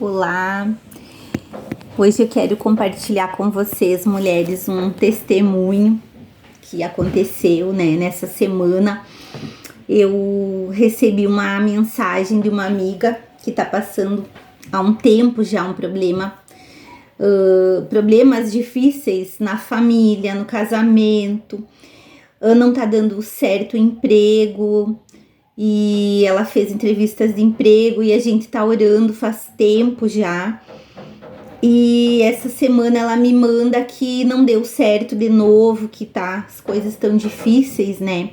Olá, hoje eu quero compartilhar com vocês, mulheres, um testemunho que aconteceu, nessa semana. Eu recebi uma mensagem de uma amiga que tá passando há um tempo já um problemas difíceis na família, no casamento, não tá dando certo o emprego. E ela fez entrevistas de emprego e a gente tá orando faz tempo já. E essa semana ela me manda que não deu certo de novo, que as coisas tão difíceis, né?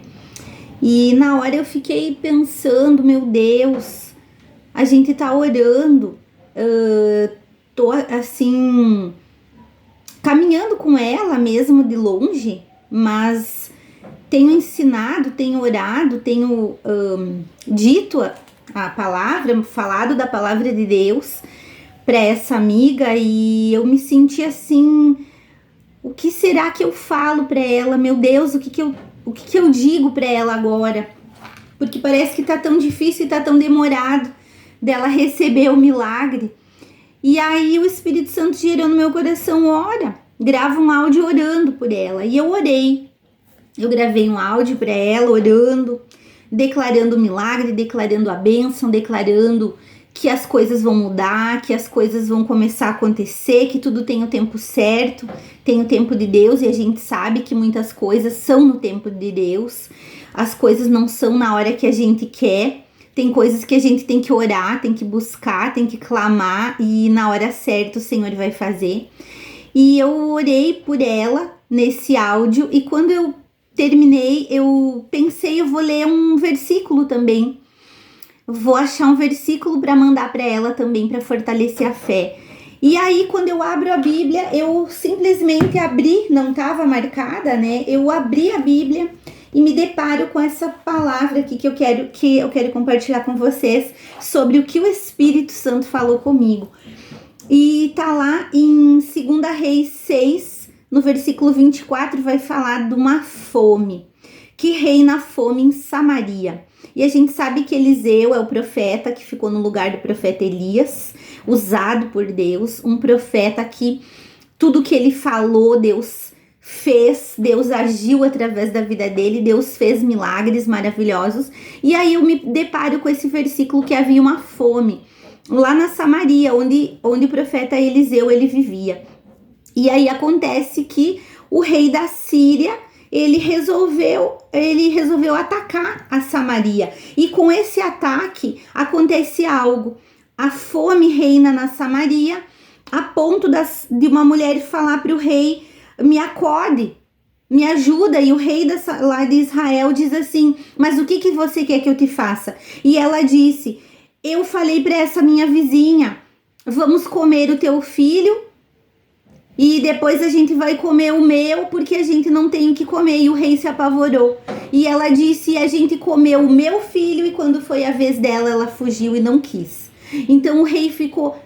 E na hora eu fiquei pensando, meu Deus, a gente tá orando, tô assim, caminhando com ela mesmo de longe, mas tenho ensinado, tenho orado, tenho dito a palavra, falado da palavra de Deus para essa amiga, e eu me senti assim, o que será que eu falo para ela? Meu Deus, o que eu digo para ela agora? Porque parece que tá tão difícil e tá tão demorado dela receber o milagre. E aí o Espírito Santo gerou no meu coração: ora, grava um áudio orando por ela. E eu orei. Eu gravei um áudio para ela orando, declarando o milagre, declarando a bênção, declarando que as coisas vão mudar, que as coisas vão começar a acontecer, que tudo tem o tempo certo, tem o tempo de Deus, e a gente sabe que muitas coisas são no tempo de Deus. As coisas não são na hora que a gente quer. Tem coisas que a gente tem que orar, tem que buscar, tem que clamar, e na hora certa o Senhor vai fazer. E eu orei por ela nesse áudio, e quando eu terminei, eu pensei, eu vou ler um versículo também. Vou achar um versículo para mandar para ela também, para fortalecer a fé. E aí, quando eu abro a Bíblia, eu simplesmente abri, não estava marcada, né? Eu abri a Bíblia e me deparo com essa palavra aqui que eu quero compartilhar com vocês sobre o que o Espírito Santo falou comigo. E tá lá em 2 Reis 6, no versículo 24, vai falar de uma fome, que reina a fome em Samaria. E a gente sabe que Eliseu é o profeta que ficou no lugar do profeta Elias, usado por Deus, um profeta que tudo que ele falou, Deus fez, Deus agiu através da vida dele, Deus fez milagres maravilhosos. E aí eu me deparo com esse versículo que havia uma fome lá na Samaria, onde o profeta Eliseu ele vivia. E aí acontece que o rei da Síria, ele resolveu atacar a Samaria. E com esse ataque acontece algo. A fome reina na Samaria, a ponto de uma mulher falar para o rei: me acode, me ajuda. E o rei lá de Israel diz assim: mas o que você quer que eu te faça? E ela disse: eu falei para essa minha vizinha, vamos comer o teu filho e depois a gente vai comer o meu, porque a gente não tem o que comer. E o rei se apavorou. E ela disse: a gente comeu o meu filho, e quando foi a vez dela, ela fugiu e não quis. Então o rei ficou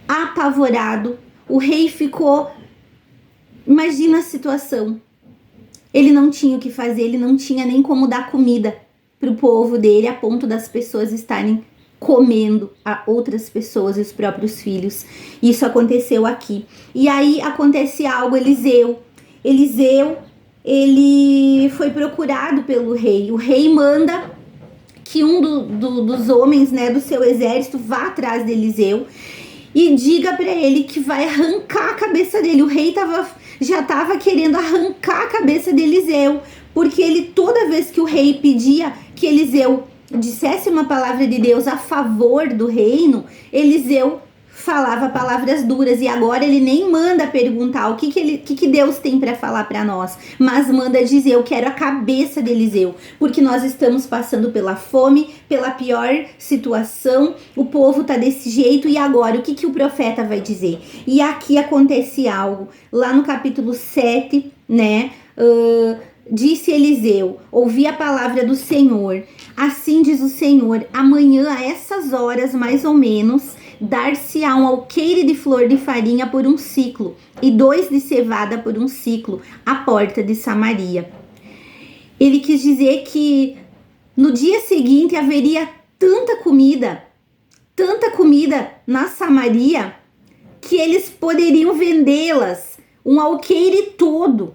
apavorado. O rei ficou... Imagina a situação. Ele não tinha o que fazer, ele não tinha nem como dar comida para o povo dele, a ponto das pessoas estarem comendo a outras pessoas e os próprios filhos. Isso aconteceu aqui. E aí acontece algo. Eliseu, ele foi procurado pelo rei. O rei manda que um dos homens, do seu exército vá atrás de Eliseu e diga para ele que vai arrancar a cabeça dele. O rei já estava querendo arrancar a cabeça de Eliseu, porque ele, toda vez que o rei pedia que Eliseu dissesse uma palavra de Deus a favor do reino, Eliseu falava palavras duras. E agora ele nem manda perguntar o que Deus tem para falar para nós, mas manda dizer: eu quero a cabeça de Eliseu, porque nós estamos passando pela fome, pela pior situação, o povo tá desse jeito. E agora o que o profeta vai dizer? E aqui acontece algo lá no capítulo 7, disse Eliseu: ouvi a palavra do Senhor. Assim diz o Senhor: amanhã a essas horas mais ou menos dar-se-á um alqueire de flor de farinha por um ciclo e 2 de cevada por um ciclo à porta de Samaria. Ele quis dizer que no dia seguinte haveria tanta comida, tanta comida na Samaria que eles poderiam vendê-las, um alqueire todo,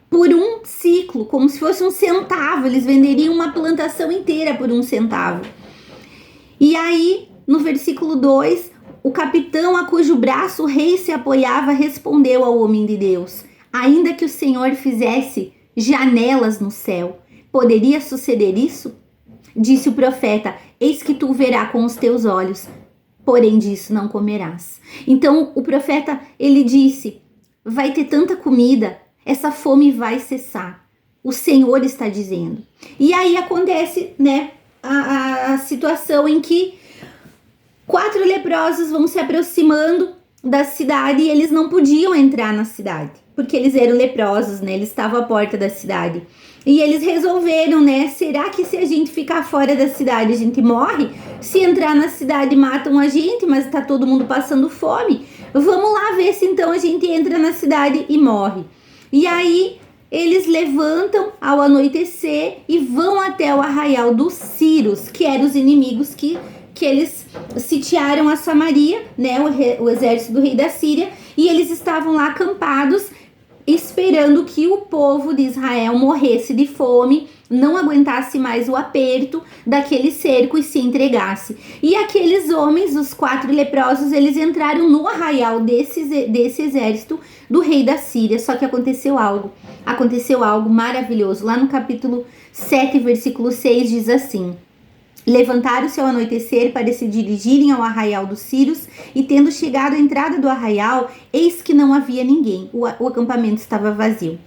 por 1 ciclo, como se fosse 1 centavo. Eles venderiam uma plantação inteira por 1 centavo. E aí, no versículo 2, o capitão a cujo braço o rei se apoiava respondeu ao homem de Deus: ainda que o Senhor fizesse janelas no céu, poderia suceder isso? Disse o profeta: eis que tu verá com os teus olhos, porém disso não comerás. Então o profeta, ele disse: vai ter tanta comida, essa fome vai cessar. O Senhor está dizendo. E aí acontece, né, a situação em que 4 leprosos vão se aproximando da cidade e eles não podiam entrar na cidade, porque eles eram leprosos, né? Eles estavam à porta da cidade. E eles resolveram, né? Será que se a gente ficar fora da cidade a gente morre? Se entrar na cidade matam a gente, mas tá todo mundo passando fome. Vamos lá ver se então a gente entra na cidade e morre. E aí eles levantam ao anoitecer e vão até o arraial dos Círios, que eram os inimigos que eles sitiaram a Samaria, né, o exército do rei da Síria, e eles estavam lá acampados, esperando que o povo de Israel morresse de fome, não aguentasse mais o aperto daquele cerco e se entregasse. E aqueles homens, os 4 leprosos, eles entraram no arraial desse exército do rei da Síria. Só que aconteceu algo maravilhoso. Lá no capítulo 7, versículo 6, diz assim: levantaram-se ao anoitecer para se dirigirem ao arraial dos Círios, e tendo chegado à entrada do arraial, eis que não havia ninguém, o acampamento estava vazio.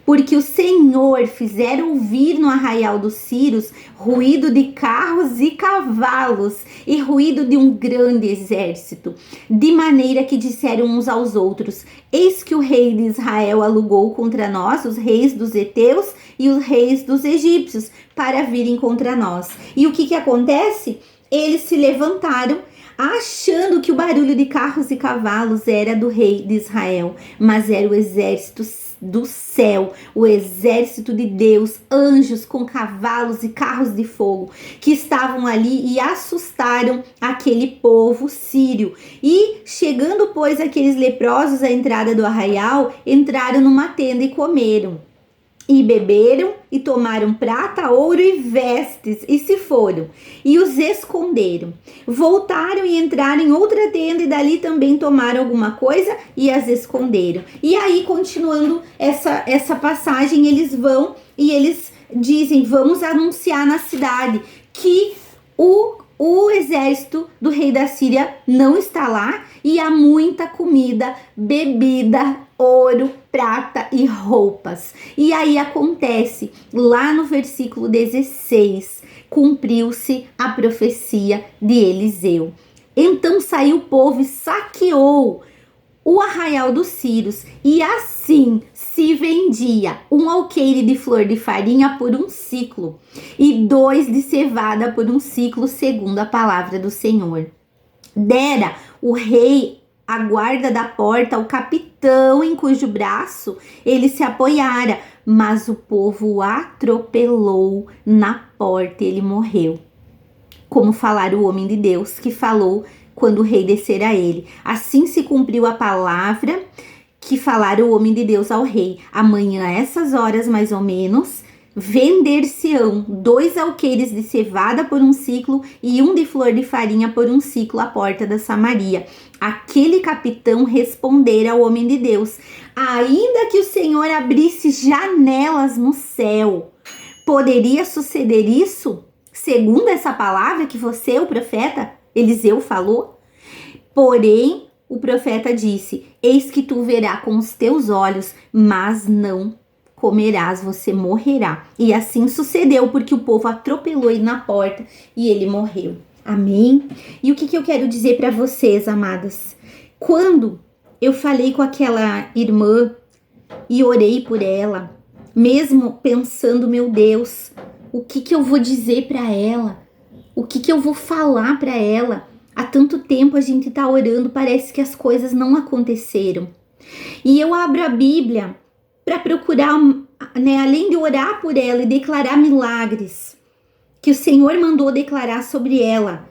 Porque o Senhor fizera ouvir no arraial dos Círios ruído de carros e cavalos e ruído de um grande exército, de maneira que disseram uns aos outros: eis que o rei de Israel alugou contra nós os reis dos heteus e os reis dos egípcios para virem contra nós. E o que acontece? Eles se levantaram achando que o barulho de carros e cavalos era do rei de Israel, mas era o exército do céu, o exército de Deus, anjos com cavalos e carros de fogo, que estavam ali e assustaram aquele povo sírio. E chegando, pois, aqueles leprosos à entrada do arraial, entraram numa tenda e comeram. E beberam, e tomaram prata, ouro e vestes, e se foram, e os esconderam. Voltaram e entraram em outra tenda, e dali também tomaram alguma coisa, e as esconderam. E aí, continuando essa passagem, eles vão e eles dizem: vamos anunciar na cidade que o exército do rei da Síria não está lá, e há muita comida, bebida, ouro, prata e roupas. E aí acontece, lá no versículo 16, cumpriu-se a profecia de Eliseu. Então saiu o povo e saqueou o arraial dos Círios, e assim se vendia 1 alqueire de flor de farinha por 1 ciclo, e 2 de cevada por 1 ciclo, segundo a palavra do Senhor. Dera o rei a guarda da porta ao capitão em cujo braço ele se apoiara, mas o povo o atropelou na porta e ele morreu. Como falara o homem de Deus, que falou quando o rei descer a ele. Assim se cumpriu a palavra que falara o homem de Deus ao rei. Amanhã, a essas horas mais ou menos, vender-se-ão 2 alqueires de cevada por 1 ciclo e 1 de flor de farinha por 1 ciclo à porta da Samaria. Aquele capitão respondera ao homem de Deus: ainda que o Senhor abrisse janelas no céu, poderia suceder isso? Segundo essa palavra que você, o profeta Eliseu, falou? Porém, o profeta disse: eis que tu verás com os teus olhos, mas não comerás, você morrerá. E assim sucedeu, porque o povo atropelou ele na porta e ele morreu. Amém? E o que eu quero dizer para vocês, amadas? Quando eu falei com aquela irmã e orei por ela, mesmo pensando, meu Deus, o que eu vou dizer para ela? O que eu vou falar para ela? Há tanto tempo a gente tá orando, parece que as coisas não aconteceram. E eu abro a Bíblia para procurar, né, além de orar por ela e declarar milagres que o Senhor mandou declarar sobre ela,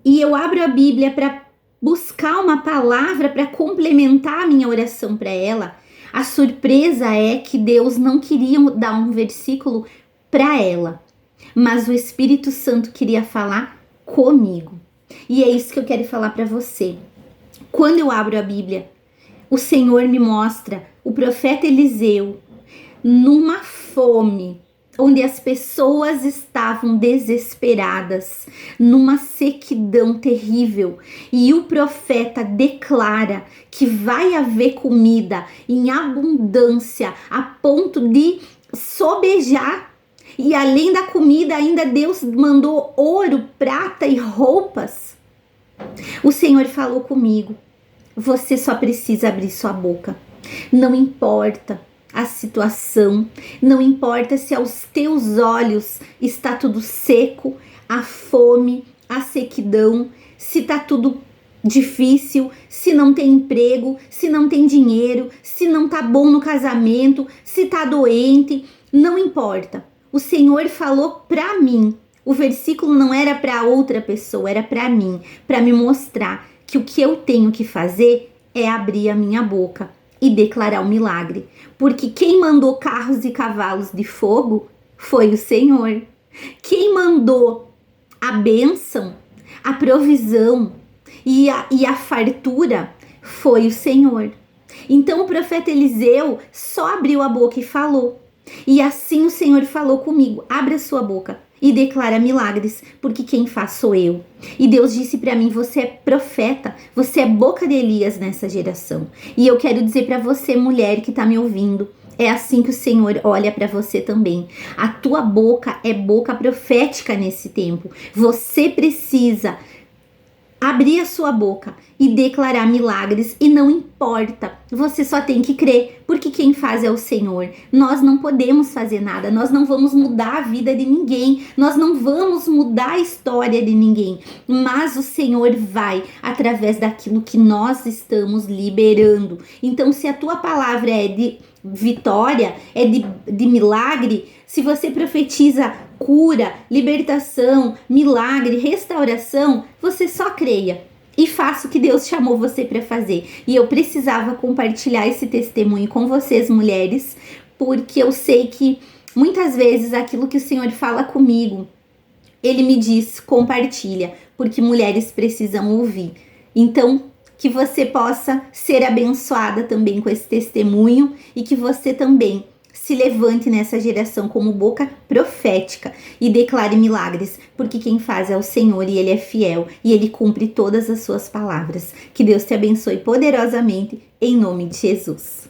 e eu abro a Bíblia para buscar uma palavra para complementar a minha oração para ela, a surpresa é que Deus não queria dar um versículo para ela, mas o Espírito Santo queria falar comigo. E é isso que eu quero falar para você. Quando eu abro a Bíblia, o Senhor me mostra o profeta Eliseu numa fome, onde as pessoas estavam desesperadas, numa sequidão terrível, e o profeta declara que vai haver comida em abundância, a ponto de sobejar. E além da comida, ainda Deus mandou ouro, prata e roupas. O Senhor falou comigo: você só precisa abrir sua boca. Não importa a situação, não importa se aos teus olhos está tudo seco, a fome, a sequidão, se está tudo difícil, se não tem emprego, se não tem dinheiro, se não tá bom no casamento, se tá doente, não importa. O Senhor falou para mim. O versículo não era para outra pessoa, era para mim, para me mostrar que o que eu tenho que fazer é abrir a minha boca e declarar o milagre, porque quem mandou carros e cavalos de fogo foi o Senhor. Quem mandou a bênção, a provisão e a fartura foi o Senhor. Então o profeta Eliseu só abriu a boca e falou. E assim o Senhor falou comigo: abre a sua boca e declara milagres, porque quem faz sou eu. E Deus disse para mim: você é profeta, você é boca de Elias nessa geração. E eu quero dizer para você, mulher que tá me ouvindo, é assim que o Senhor olha para você também. A tua boca é boca profética nesse tempo. Você precisa abrir a sua boca e declarar milagres, e não importa, você só tem que crer, porque quem faz é o Senhor. Nós não podemos fazer nada, nós não vamos mudar a vida de ninguém, nós não vamos mudar a história de ninguém, mas o Senhor vai através daquilo que nós estamos liberando. Então, se a tua palavra é de vitória, é de milagre, se você profetiza cura, libertação, milagre, restauração, você só creia e faça o que Deus chamou você para fazer. E eu precisava compartilhar esse testemunho com vocês, mulheres, porque eu sei que muitas vezes aquilo que o Senhor fala comigo, Ele me diz: compartilha, porque mulheres precisam ouvir. Então, que você possa ser abençoada também com esse testemunho e que você também se levante nessa geração como boca profética e declare milagres, porque quem faz é o Senhor e Ele é fiel e Ele cumpre todas as suas palavras. Que Deus te abençoe poderosamente, em nome de Jesus.